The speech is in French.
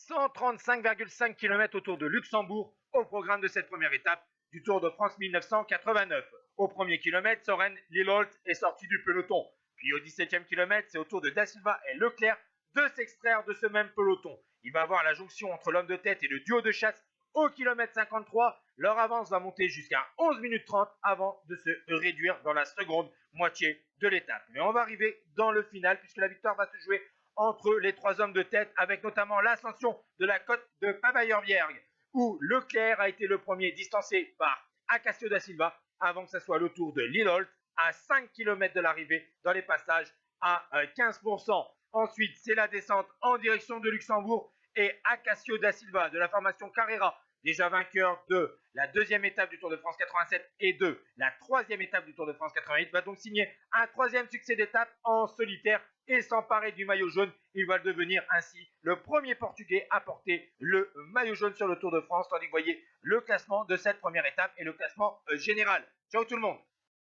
135,5 km autour de Luxembourg au programme de cette première étape du Tour de France 1989. Au premier kilomètre, Soren Lilholt est sorti du peloton. Puis au 17e kilomètre, c'est au tour de Da Silva et Leclerc de s'extraire de ce même peloton. Il va avoir la jonction entre l'homme de tête et le duo de chasse au kilomètre 53. Leur avance va monter jusqu'à 11 minutes 30 avant de se réduire dans la seconde moitié de l'étape. Mais on va arriver dans le final puisque la victoire va se jouer entre les trois hommes de tête avec notamment l'ascension de la côte de Pavayerbjerg où Leclerc a été le premier distancé par Acacio da Silva avant que ce soit le tour de Lilholt à 5 km de l'arrivée dans les passages à 15%. Ensuite, c'est la descente en direction de Luxembourg et Acacio da Silva de la formation Carrera, déjà vainqueur de la deuxième étape du Tour de France 87 et de la troisième étape du Tour de France 88, va donc signer un troisième succès d'étape en solitaire et s'emparer du maillot jaune. Il va devenir ainsi le premier Portugais à porter le maillot jaune sur le Tour de France, tandis que vous voyez le classement de cette première étape et le classement général. Ciao tout le monde!